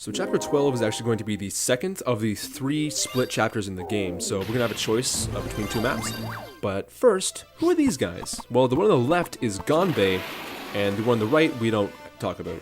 So chapter 12 is actually going to be the second of the 3 split chapters in the game, so we're going to have a choice between 2 maps. But first, who are these guys? Well, the one on the left is Ganbei, and the one on the right we don't talk about.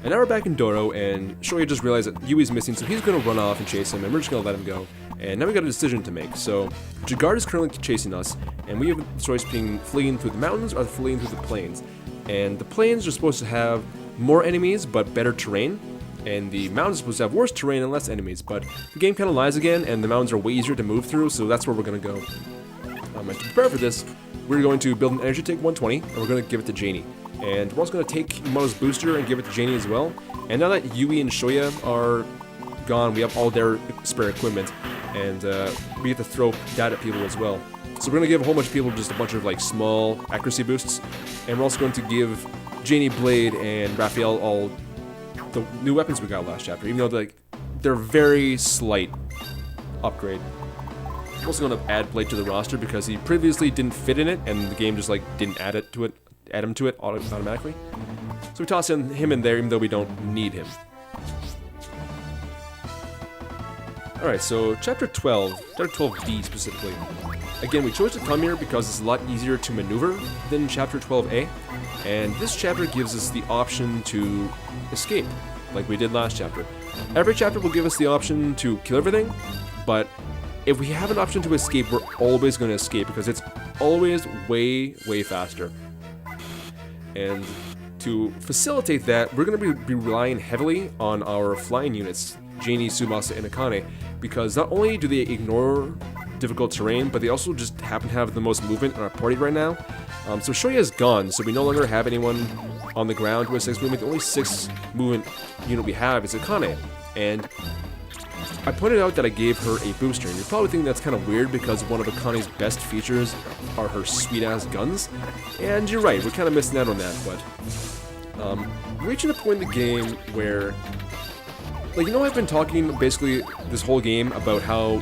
And now we're back in Doro, and Shoya just realized that Yui's missing, so he's going to run off and chase him, and we're just going to let him go. And now we got a decision to make. So Jagard is currently chasing us, and we have the choice between fleeing through the mountains or fleeing through the plains. And the plains are supposed to have more enemies, but better terrain. And the mountains are supposed to have worse terrain and less enemies, but the game kind of lies again, and the mountains are way easier to move through, so that's where we're going to go. And to prepare for this, we're going to build an energy tank 120, and we're going to give it to Janie. And we're also going to take Yamato's booster and give it to Janie as well. And now that Yui and Shoya are gone, we have all their spare equipment, and we get to throw that at people as well. So we're going to give a whole bunch of people just a bunch of like small accuracy boosts, and we're also going to give Janie Blade and Raphael all the new weapons we got last chapter, even though they're very slight upgrade. I'm also going to add Blade to the roster because he previously didn't fit in it, and the game just like didn't add him to it automatically. So we toss him in there, even though we don't need him. Alright, so chapter 12, chapter 12B specifically. Again, we chose to come here because it's a lot easier to maneuver than chapter 12A, and this chapter gives us the option to escape, like we did last chapter. Every chapter will give us the option to kill everything, but if we have an option to escape, we're always going to escape because it's always way, way faster. And to facilitate that, we're going to be relying heavily on our flying units, Janie, Tsubasa, and Akane, because not only do they ignore difficult terrain, but they also just happen to have the most movement in our party right now. So Shoya's gone, so we no longer have anyone on the ground with 6 movement. The only 6 movement unit we have is Akane, and I pointed out that I gave her a booster, and you're probably thinking that's kind of weird because one of Akane's best features are her sweet-ass guns, and you're right, we're kind of missing out on that, but reaching a point in the game where, like, you know, I've been talking basically this whole game about how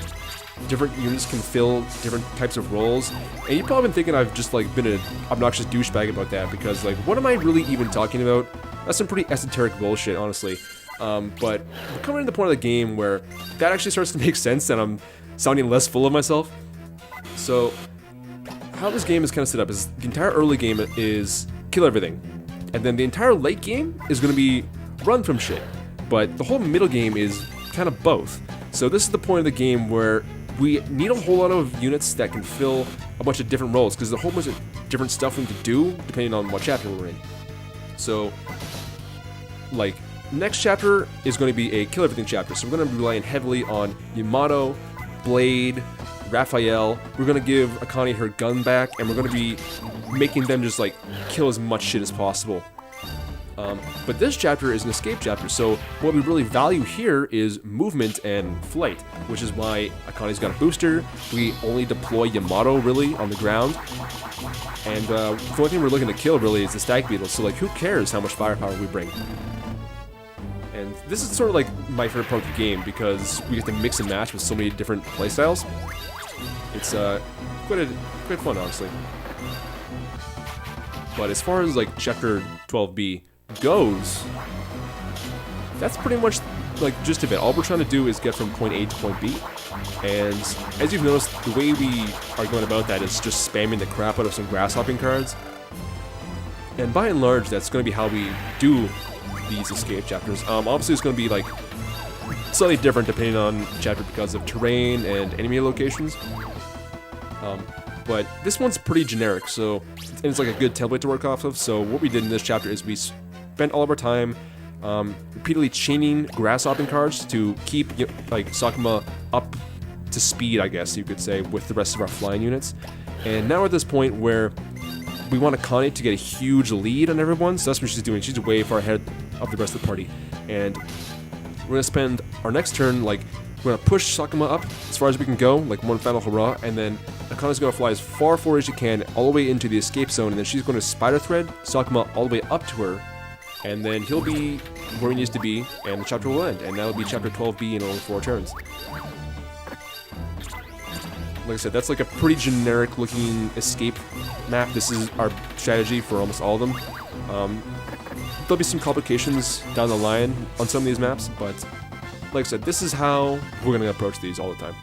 different units can fill different types of roles, and you've probably been thinking I've just like been an obnoxious douchebag about that because, like, what am I really even talking about? That's some pretty esoteric bullshit, honestly. But we're coming to the point of the game where that actually starts to make sense and I'm sounding less full of myself. So how this game is kind of set up is the entire early game is kill everything, and then the entire late game is going to be run from shit, but the whole middle game is kind of both. So this is the point of the game where we need a whole lot of units that can fill a bunch of different roles, because there's a whole bunch of different stuff we need to do depending on what chapter we're in. So, like, next chapter is going to be a kill everything chapter, so we're going to be relying heavily on Yamato, Blade, Raphael. We're going to give Akane her gun back, and we're going to be making them just, like, kill as much shit as possible. But this chapter is an escape chapter, so what we really value here is movement and flight, which is why Akane's got a booster. We only deploy Yamato, really, on the ground. And the only thing we're looking to kill, really, is the Stag Beetle, so, like, who cares how much firepower we bring? And this is sort of, like, my favorite part of the game, because we get to mix and match with so many different playstyles. It's, quite fun, honestly. But as far as, like, Chapter 12B goes, that's pretty much like just a bit. All we're trying to do is get from point A to point B, and as you've noticed, the way we are going about that is just spamming the crap out of some grass hopping cards, and by and large that's going to be how we do these escape chapters. Obviously it's going to be like slightly different depending on the chapter because of terrain and enemy locations, but this one's pretty generic, so and it's like a good template to work off of. So what we did in this chapter is we spent all of our time repeatedly chaining grass hopping cards to keep, like, Sakuma up to speed, I guess you could say, with the rest of our flying units. And now we're at this point where we want Akane to get a huge lead on everyone, so that's what she's doing. She's way far ahead of the rest of the party. And we're going to spend our next turn, like, we're going to push Sakuma up as far as we can go, like one final hurrah, and then Akane's going to fly as far forward as she can, all the way into the escape zone, and then she's going to spider thread Sakuma all the way up to her, and then he'll be where he needs to be, and the chapter will end, and that'll be chapter 12B in only 4 turns. Like I said, that's like a pretty generic looking escape map. This is our strategy for almost all of them. there'll be some complications down the line on some of these maps, but like I said, this is how we're going to approach these all the time.